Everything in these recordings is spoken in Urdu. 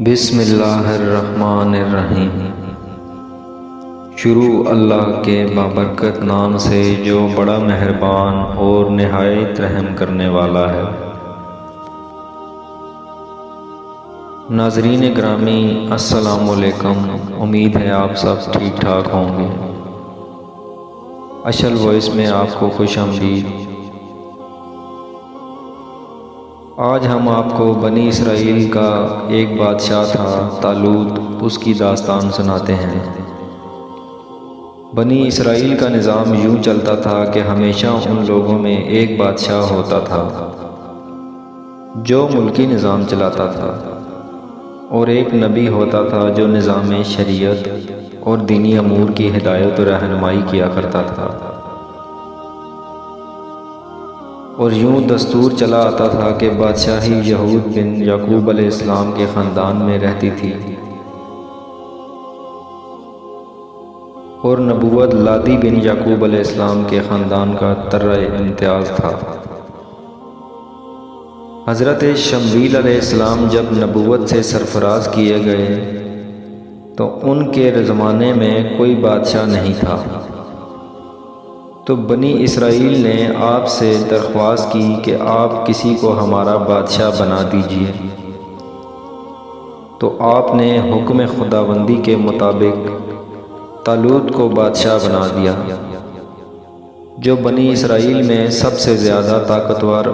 بسم اللہ الرحمن الرحیم۔ شروع اللہ کے بابرکت نام سے جو بڑا مہربان اور نہایت رحم کرنے والا ہے۔ ناظرین گرامی السلام علیکم، امید ہے آپ سب ٹھیک ٹھاک ہوں گے۔ اشل وائس میں آپ کو خوش آمدید۔ آج ہم آپ کو بنی اسرائیل کا ایک بادشاہ تھا طالوت، اس کی داستان سناتے ہیں۔ بنی اسرائیل کا نظام یوں چلتا تھا کہ ہمیشہ ان لوگوں میں ایک بادشاہ ہوتا تھا جو ملکی نظام چلاتا تھا، اور ایک نبی ہوتا تھا جو نظام شریعت اور دینی امور کی ہدایت و رہنمائی کیا کرتا تھا۔ اور یوں دستور چلا آتا تھا کہ بادشاہی یہود بن یعقوب علیہ السلام کے خاندان میں رہتی تھی، اور نبوت لادی بن یعقوب علیہ السلام کے خاندان کا ترہ امتیاز تھا۔ حضرت شمویل علیہ السلام جب نبوت سے سرفراز کیے گئے تو ان کے زمانے میں کوئی بادشاہ نہیں تھا، تو بنی اسرائیل نے آپ سے درخواست کی کہ آپ کسی کو ہمارا بادشاہ بنا دیجیے، تو آپ نے حکم خداوندی کے مطابق طالوت کو بادشاہ بنا دیا، جو بنی اسرائیل میں سب سے زیادہ طاقتور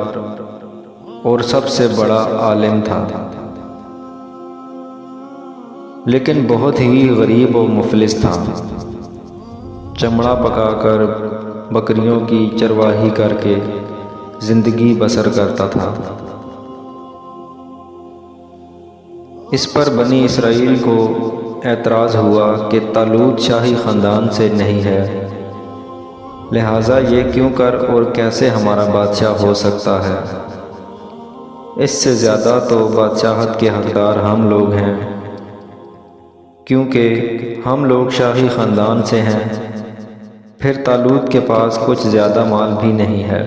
اور سب سے بڑا عالم تھا، لیکن بہت ہی غریب و مفلس تھا۔ چمڑا پکا کر، بکریوں کی چرواہی کر کے زندگی بسر کرتا تھا۔ اس پر بنی اسرائیل کو اعتراض ہوا کہ طالوت شاہی خاندان سے نہیں ہے، لہٰذا یہ کیوں کر اور کیسے ہمارا بادشاہ ہو سکتا ہے؟ اس سے زیادہ تو بادشاہت کے حقدار ہم لوگ ہیں، کیونکہ ہم لوگ شاہی خاندان سے ہیں۔ پھر طالوت کے پاس کچھ زیادہ مال بھی نہیں ہے۔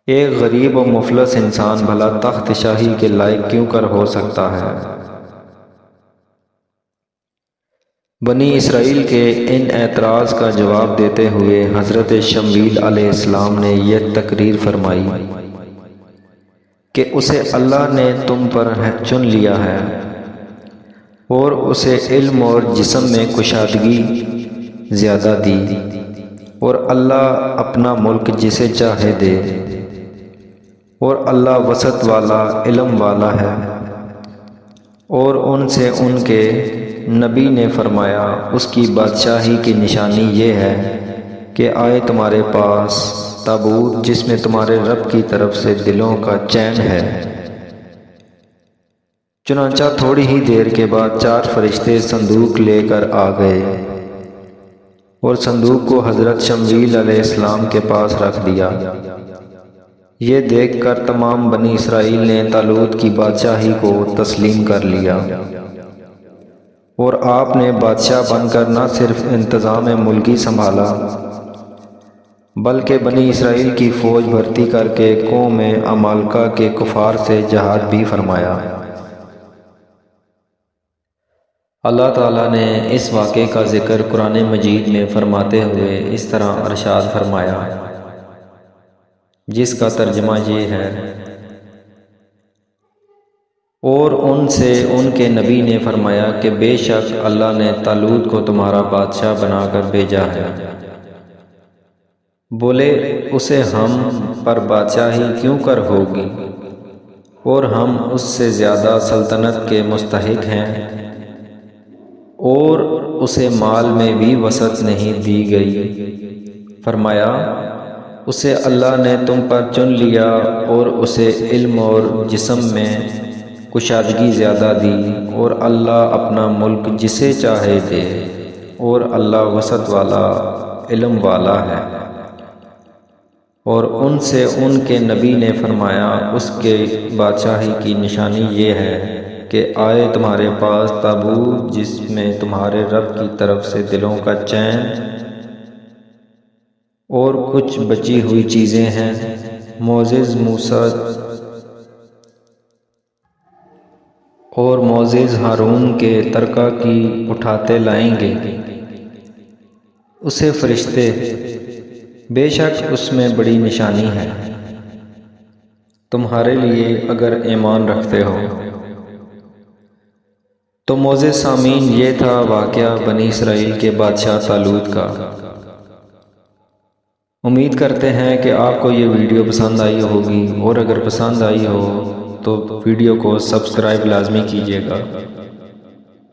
ایک غریب و مفلس انسان بھلا تخت شاہی کے لائق کیوں کر ہو سکتا ہے؟ بنی اسرائیل کے ان اعتراض کا جواب دیتے ہوئے حضرت شمویل علیہ السلام نے یہ تقریر فرمائی کہ اسے اللہ نے تم پر چن لیا ہے، اور اسے علم اور جسم میں کشادگی زیادہ دی، اور اللہ اپنا ملک جسے چاہے دے، اور اللہ وسعت والا علم والا ہے۔ اور ان سے ان کے نبی نے فرمایا، اس کی بادشاہی کی نشانی یہ ہے کہ آئے تمہارے پاس تابوت جس میں تمہارے رب کی طرف سے دلوں کا چین ہے۔ چنانچہ تھوڑی ہی دیر کے بعد 4 فرشتے صندوق لے کر آ گئے، اور صندوق کو حضرت شمویل علیہ السلام کے پاس رکھ دیا۔ یہ دیکھ کر تمام بنی اسرائیل نے طالوت کی بادشاہی کو تسلیم کر لیا، اور آپ نے بادشاہ بن کر نہ صرف انتظام ملکی سنبھالا، بلکہ بنی اسرائیل کی فوج بھرتی کر کے قوم عمالقہ کے کفار سے جہاد بھی فرمایا۔ اللہ تعالیٰ نے اس واقعے کا ذکر قرآن مجید میں فرماتے ہوئے اس طرح ارشاد فرمایا، جس کا ترجمہ یہ ہے، اور ان سے ان کے نبی نے فرمایا کہ بے شک اللہ نے طالوت کو تمہارا بادشاہ بنا کر بھیجا ہے۔ بولے، اسے ہم پر بادشاہی کیوں کر ہوگی، اور ہم اس سے زیادہ سلطنت کے مستحق ہیں، اور اسے مال میں بھی وسعت نہیں دی گئی۔ فرمایا، اسے اللہ نے تم پر چن لیا، اور اسے علم اور جسم میں کشادگی زیادہ دی، اور اللہ اپنا ملک جسے چاہے دے، اور اللہ وسعت والا علم والا ہے۔ اور ان سے ان کے نبی نے فرمایا، اس کے بادشاہی کی نشانی یہ ہے کہ آئے تمہارے پاس تابوت جس میں تمہارے رب کی طرف سے دلوں کا چین اور کچھ بچی ہوئی چیزیں ہیں۔ معزز موسیٰ اور معزز ہارون کے ترکہ کی اٹھاتے لائیں گے اسے فرشتے، بے شک اس میں بڑی نشانی ہے تمہارے لیے اگر ایمان رکھتے ہو۔ تو معزز سامعین، یہ تھا واقعہ بنی اسرائیل کے بادشاہ طالوت کا۔ امید کرتے ہیں کہ آپ کو یہ ویڈیو پسند آئی ہوگی، اور اگر پسند آئی ہو تو ویڈیو کو سبسکرائب لازمی کیجیے گا۔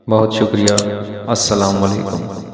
بہت شکریہ۔ السلام علیکم۔